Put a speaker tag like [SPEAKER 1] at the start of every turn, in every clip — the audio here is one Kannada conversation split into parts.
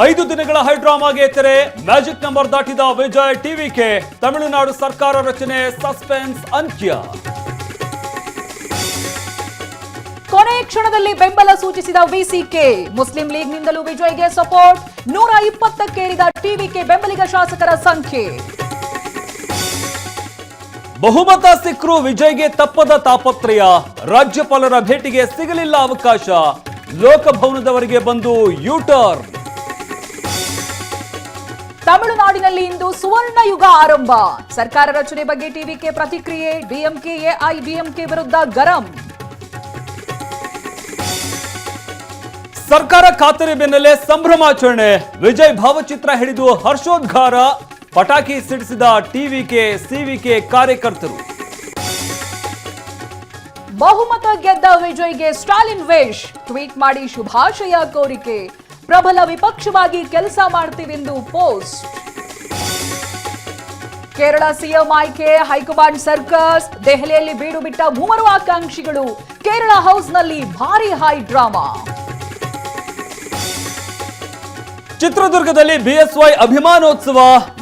[SPEAKER 1] 5 ದಿನಗಳ ಹೈಡ್ರಾಮಾಗೆ ತೆರೆ. ಮ್ಯಾಜಿಕ್ ನಂಬರ್ ದಾಟಿದ ವಿಜಯ್ ಟಿವಿಕೆ. ತಮಿಳುನಾಡು ಸರ್ಕಾರ ರಚನೆ ಸಸ್ಪೆನ್ಸ್ ಅಂತ್ಯ.
[SPEAKER 2] ಕೊನೆ ಕ್ಷಣದಲ್ಲಿ ಬೆಂಬಲ ಸೂಚಿಸಿದ ವಿಸಿಕೆ. ಮುಸ್ಲಿಂ ಲೀಗ್ನಿಂದಲೂ ವಿಜಯ್ಗೆ ಸಪೋರ್ಟ್. 120ಕ್ಕೇರಿದ ಟಿವಿಕೆ ಬೆಂಬಲಿಗ ಶಾಸಕರ ಸಂಖ್ಯೆ.
[SPEAKER 1] ಬಹುಮತ ಸಿಕ್ಕರೂ ವಿಜಯ್ಗೆ ತಪ್ಪದ ತಾಪತ್ರಯ. ರಾಜ್ಯಪಾಲರ ಭೇಟಿಗೆ ಸಿಗಲಿಲ್ಲ ಅವಕಾಶ. ಲೋಕಭವನದವರೆಗೆ ಬಂದು ಯೂಟರ್ನ್.
[SPEAKER 2] ತಮಿಳುನಾಡಿನಲ್ಲಿ ಇಂದು ಸುವರ್ಣ ಯುಗ ಆರಂಭ. ಸರ್ಕಾರ ರಚನೆ ಬಗ್ಗೆ ಟಿವಿಕೆ ಪ್ರತಿಕ್ರಿಯೆ. ಡಿಎಂಕೆ ಎಐಡಿಎಂಕೆ ವಿರುದ್ಧ ಗರಂ.
[SPEAKER 1] ಸರ್ಕಾರ ಖಾತರಿ ಬೆನ್ನಲ್ಲೇ ಸಂಭ್ರಮಾಚರಣೆ. ವಿಜಯ್ ಭಾವಚಿತ್ರ ಹಿಡಿದು ಹರ್ಷೋದ್ಗಾರ. ಪಟಾಕಿ ಸಿಡಿಸಿದ ಟಿವಿಕೆ ಸಿವಿಕೆ ಕಾರ್ಯಕರ್ತರು.
[SPEAKER 2] ಬಹುಮತ ಗೆದ್ದ ವಿಜಯ್ಗೆ ಸ್ಟಾಲಿನ್ ವಿಶ್. ಟ್ವೀಟ್ ಮಾಡಿ ಶುಭಾಶಯ ಕೋರಿಕೆ. ಪ್ರಬಲ ವಿಪಕ್ಷವಾಗಿ ಕೆಲಸ ಮಾಡ್ತೀವೆಂದು ಪೋಸ್ಟ್. ಕೇರಳ ಸಿಎಂ ಆಯ್ಕೆ. High command circus. ದೆಹಲಿಯಲ್ಲಿ ಬೀಡು ಬಿಟ್ಟ 3 ಆಕಾಂಕ್ಷಿಗಳು. ಕೇರಳ ಹೌಸ್ನಲ್ಲಿ ಭಾರಿ ಹೈ ಡ್ರಾಮಾ.
[SPEAKER 1] ಚಿತ್ರದುರ್ಗದಲ್ಲಿ ಬಿಎಸ್ವೈ ಅಭಿಮಾನೋತ್ಸವ.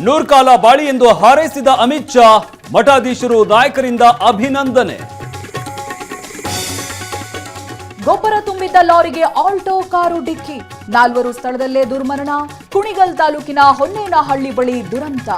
[SPEAKER 1] 100 ಕಾಲ ಬಾಳಿ ಎಂದು ಹಾರೈಸಿದ ಅಮಿತ್ ಶಾ. ಮಠಾಧೀಶರು ನಾಯಕರಿಂದ ಅಭಿನಂದನೆ.
[SPEAKER 2] ಗೊಬ್ಬರ ತುಂಬಿದ್ದ ಲಾರಿಗೆ ಆಲ್ಟೋ ಕಾರು ಡಿಕ್ಕಿ. 4 ಸ್ಥಳದಲ್ಲೇ ದುರ್ಮರಣ. ಕುಣಿಗಲ್ ತಾಲೂಕಿನ ಹೊನ್ನೇನಹಳ್ಳಿ ಬಳಿ ದುರಂತ.